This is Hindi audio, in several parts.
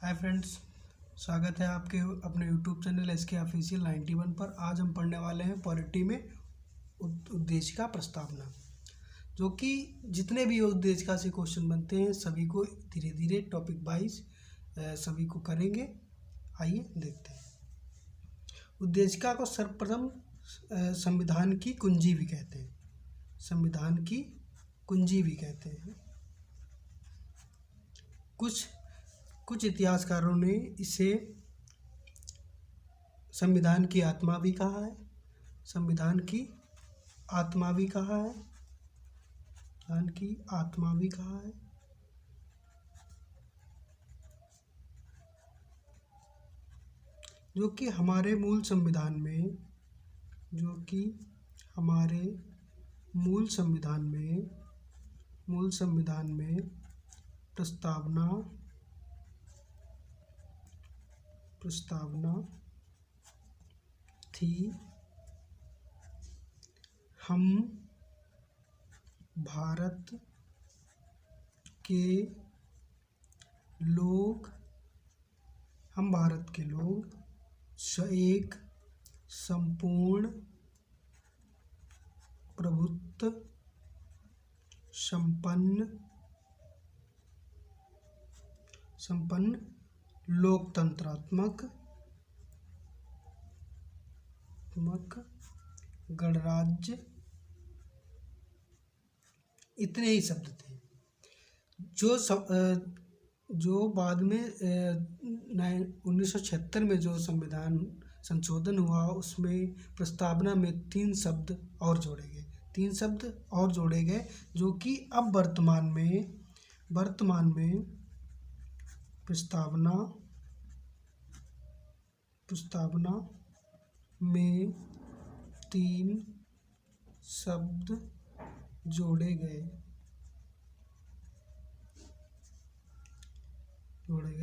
हाय फ्रेंड्स, स्वागत है आपके अपने यूट्यूब चैनल SK ऑफिशियल 91 पर। आज हम पढ़ने वाले हैं पॉलिटी में उद्देशिका प्रस्तावना, जो कि जितने भी उद्देशिका से क्वेश्चन बनते हैं सभी को धीरे धीरे टॉपिक वाइज सभी को करेंगे। आइए देखते हैं। उद्देशिका को सर्वप्रथम संविधान की कुंजी भी कहते हैं। संविधान की कुंजी भी कहते हैं। कुछ इतिहासकारों ने इसे संविधान की आत्मा भी कहा है। संविधान की आत्मा भी कहा है। संविधान की आत्मा भी कहा है। जो कि हमारे मूल संविधान में प्रस्तावना थी। हम भारत के लोग एक संपूर्ण प्रभुत्व संपन्न लोकतंत्रात्मक गणराज्य, इतने ही शब्द थे। जो बाद में 1976 में जो संविधान संशोधन हुआ उसमें प्रस्तावना में 3 शब्द और जोड़े गए जो कि अब वर्तमान में प्रस्तावना में 3 शब्द जोड़े गए।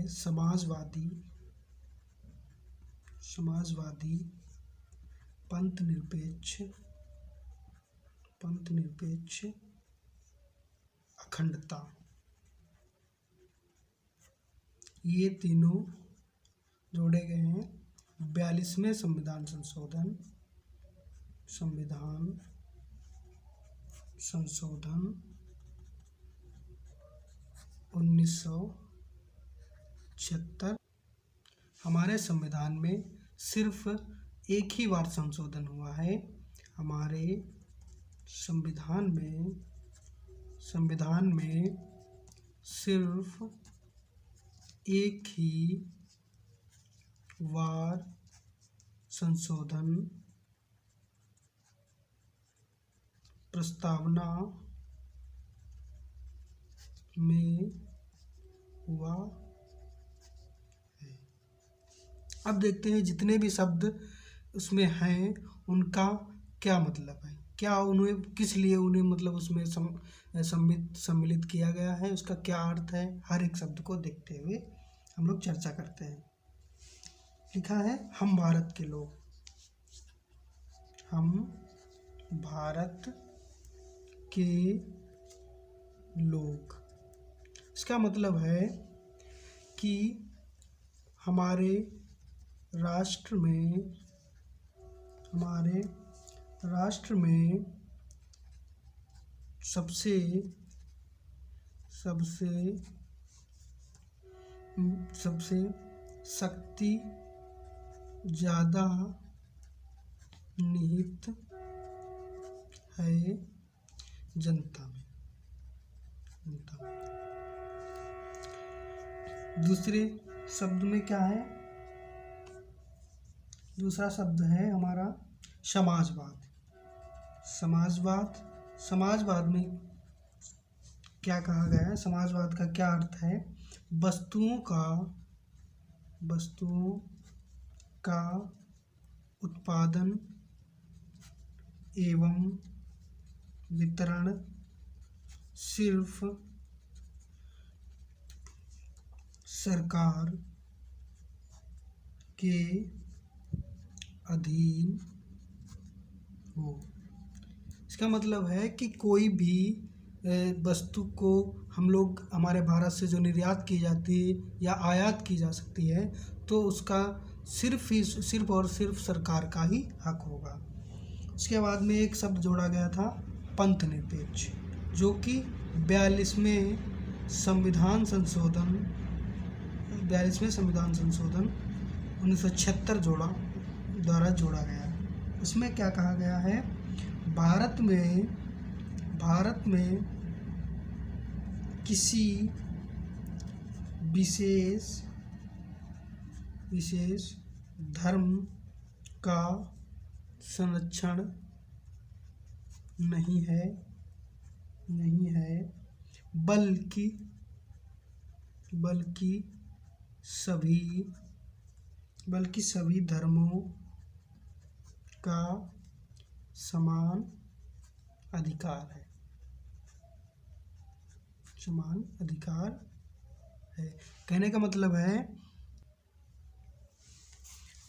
समाजवादी, पंथ निरपेक्ष, अखंडता, ये तीनों जोड़े गए हैं 42वें संविधान संशोधन 1976। हमारे संविधान में सिर्फ एक ही बार संशोधन हुआ है। हमारे संविधान में सिर्फ एक ही बार संशोधन प्रस्तावना में हुआ है। अब देखते हैं जितने भी शब्द उसमें हैं उनका क्या मतलब है, क्या उन्हें किस लिए उन्हें मतलब उसमें सम्मिलित किया गया है, उसका क्या अर्थ है। हर एक शब्द को देखते हुए हम लोग चर्चा करते हैं। लिखा है हम भारत के लोग। हम भारत के लोग, इसका मतलब है कि हमारे राष्ट्र में सबसे शक्ति ज़्यादा निहित है जनता में। दूसरे शब्द में क्या है? दूसरा शब्द है हमारा समाजवाद में क्या कहा गया है? समाजवाद का क्या अर्थ है? वस्तुओं का उत्पादन एवं वितरण सिर्फ सरकार के अधीन हो। इसका मतलब है कि कोई भी वस्तु को हम लोग हमारे भारत से जो निर्यात की जाती है या आयात की जा सकती है, तो उसका सिर्फ और सिर्फ सरकार का ही हक होगा। उसके बाद में एक शब्द जोड़ा गया था पंथ निरपेक्ष, जो कि 42वें संविधान संशोधन 1976 द्वारा जोड़ा गया है। इसमें क्या कहा गया है, भारत में किसी विशेष धर्म का संरक्षण नहीं है, बल्कि सभी धर्मों का समान अधिकार है। कहने का मतलब है,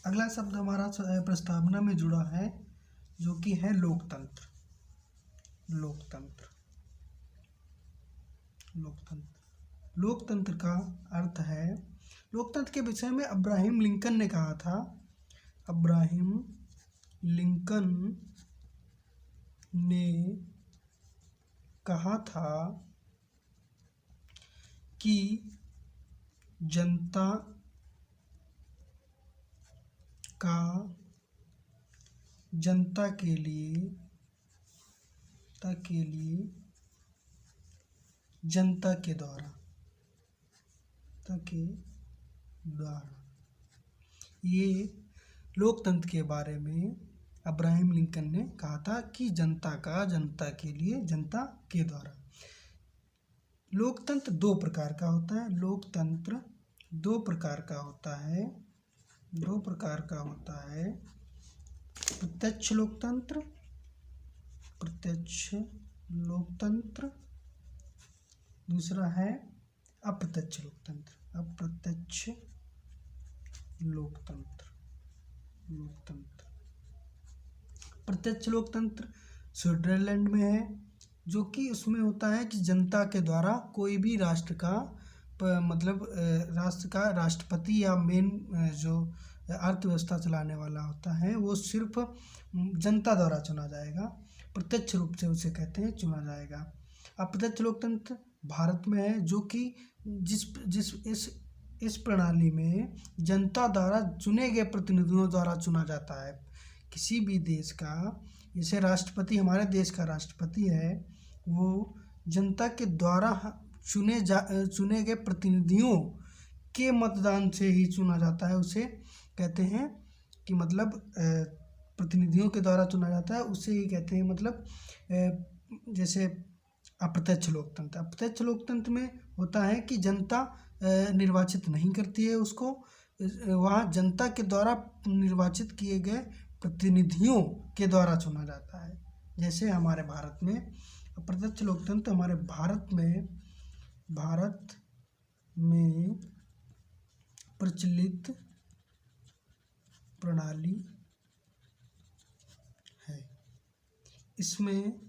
अगला शब्द हमारा प्रस्तावना में जुड़ा है, जो कि है लोकतंत्र। लोकतंत्र का अर्थ है, लोकतंत्र के विषय में अब्राहम लिंकन ने कहा था, कि जनता के लिए जनता के द्वारा ये लोकतंत्र के बारे में अब्राहम लिंकन ने कहा था कि जनता के लिए जनता के द्वारा। लोकतंत्र दो प्रकार का होता है। प्रत्यक्ष लोकतंत्र, दूसरा है अप्रत्यक्ष लोकतंत्र। प्रत्यक्ष लोकतंत्र स्विट्जरलैंड में है, जो कि उसमें होता है कि जनता के द्वारा कोई भी राष्ट्र का राष्ट्रपति या मेन जो अर्थव्यवस्था चलाने वाला होता है, वो सिर्फ जनता द्वारा चुना जाएगा, प्रत्यक्ष रूप से उसे कहते हैं चुना जाएगा। अप्रत्यक्ष लोकतंत्र भारत में है, जो कि इस प्रणाली में जनता द्वारा चुने गए प्रतिनिधियों द्वारा चुना जाता है। किसी भी देश का, जैसे राष्ट्रपति, हमारे देश का राष्ट्रपति है, वो जनता के द्वारा चुने गए प्रतिनिधियों के मतदान से ही चुना जाता है। उसे कहते हैं कि मतलब प्रतिनिधियों के द्वारा चुना जाता है, उसे ही कहते हैं मतलब जैसे अप्रत्यक्ष लोकतंत्र में होता है कि जनता निर्वाचित नहीं करती है उसको, वहाँ जनता के द्वारा निर्वाचित किए गए प्रतिनिधियों के द्वारा चुना जाता है। जैसे हमारे भारत में अप्रत्यक्ष लोकतंत्र हमारे भारत में प्रचलित प्रणाली है। इसमें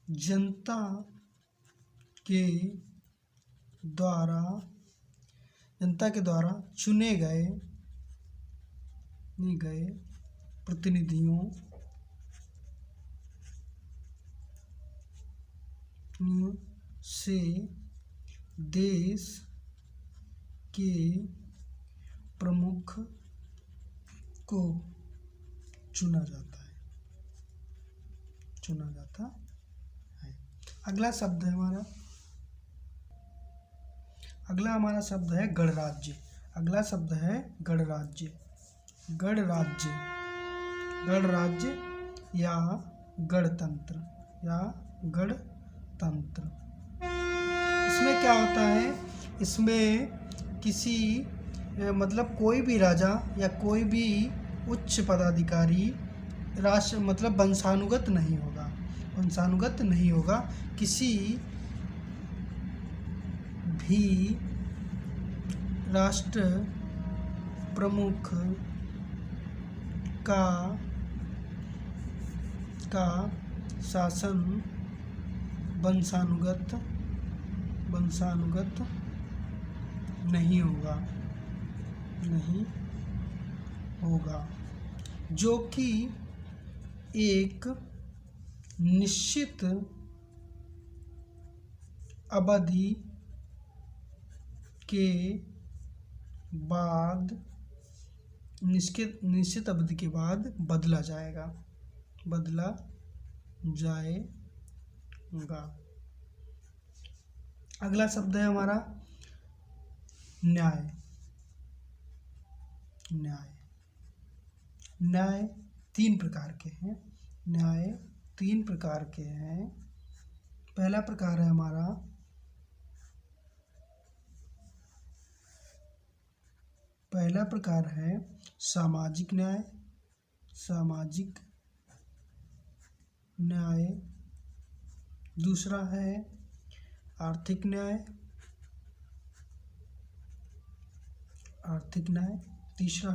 जनता के द्वारा चुने गए प्रतिनिधियों से देश के प्रमुख को चुना जाता है। अगला हमारा शब्द है गणराज्य। गणराज्य या गणतंत्र। इसमें क्या होता है, इसमें किसी मतलब कोई भी राजा या कोई भी उच्च पदाधिकारी राष्ट्र मतलब वंशानुगत नहीं होगा। किसी भी राष्ट्र प्रमुख का शासन वंशानुगत नहीं होगा, जो कि एक निश्चित अवधि के बाद निश्चित अवधि के बाद बदला जाएगा। अगला शब्द है हमारा न्याय। न्याय तीन प्रकार के हैं। पहला प्रकार है हमारा सामाजिक न्याय। दूसरा है आर्थिक न्याय। तीसरा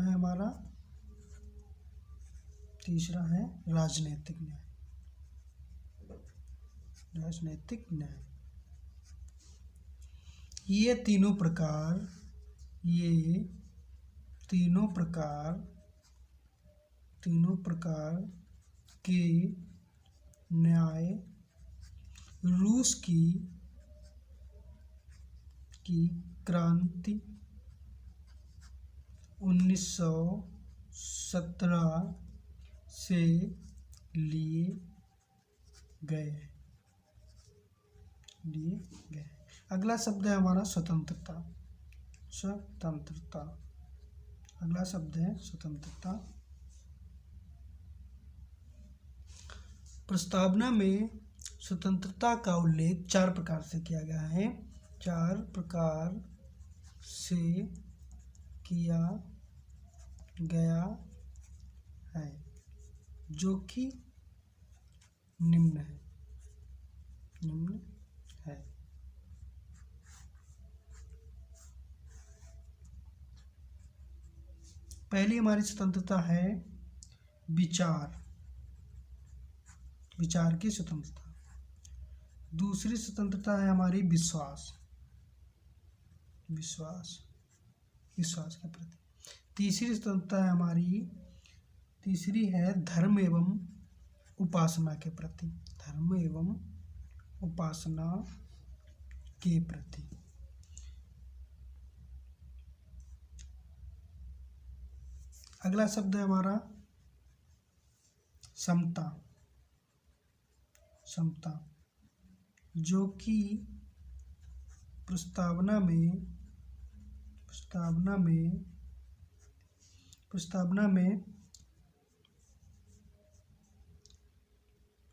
है राजनीतिक न्याय। ये तीनों प्रकार के न्याय रूस की क्रांति 1917 से लिए गए। अगला शब्द है हमारा स्वतंत्रता। अगला शब्द है स्वतंत्रता। प्रस्तावना में स्वतंत्रता का उल्लेख 4 प्रकार से किया गया है, जो कि निम्न है। पहली हमारी स्वतंत्रता है विचार की स्वतंत्रता। दूसरी स्वतंत्रता है हमारी विश्वास के प्रति। तीसरी स्वतंत्रता है हमारी धर्म एवं उपासना के प्रति। अगला शब्द है हमारा समता, जो कि प्रस्तावना में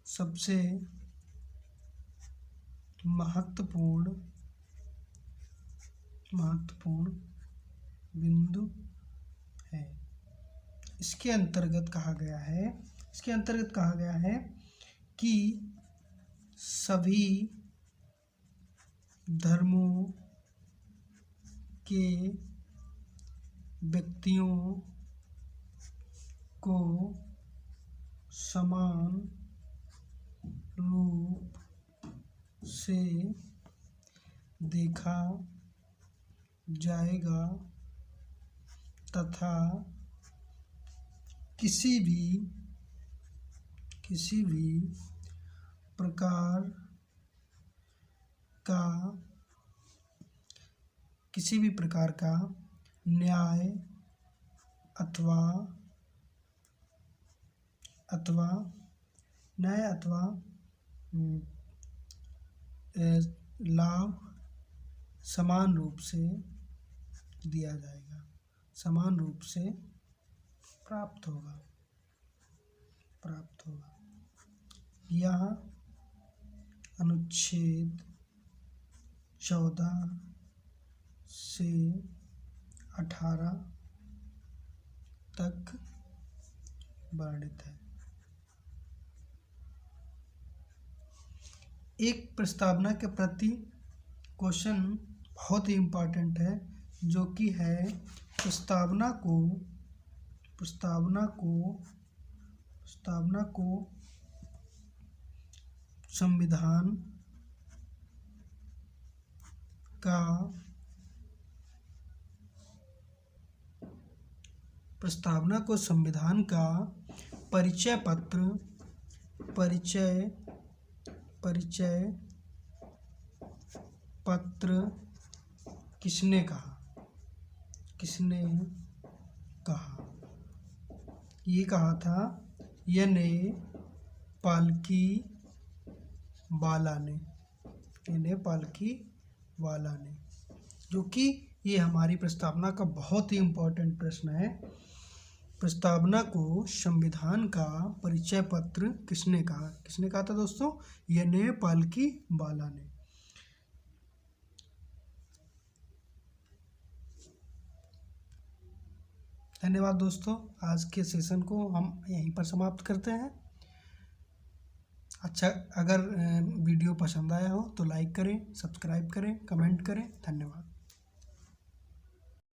सबसे महत्वपूर्ण बिंदु है। इसके अंतर्गत कहा गया है कि सभी धर्मों के व्यक्तियों को समान रूप से देखा जाएगा तथा किसी भी प्रकार का न्याय अथवा लाभ समान रूप से दिया जाएगा, समान रूप से प्राप्त होगा। यह अनुच्छेद 14 से 18 तक वर्णित है। एक प्रस्तावना के प्रति क्वेश्चन बहुत ही इम्पोर्टेंट है, जो कि है प्रस्तावना को संविधान का प्रस्तावना को संविधान का परिचय पत्र किसने कहा? ये कहा था एन.ए. पाल्कीवाला ने, जो कि ये हमारी प्रस्तावना का बहुत ही इम्पोर्टेंट प्रश्न है। प्रस्तावना को संविधान का परिचय पत्र किसने कहा था दोस्तों? एन.ए. पाल्कीवाला ने। धन्यवाद दोस्तों, आज के सेशन को हम यहीं पर समाप्त करते हैं। अच्छा, अगर वीडियो पसंद आया हो तो लाइक करें, सब्सक्राइब करें, कमेंट करें। धन्यवाद।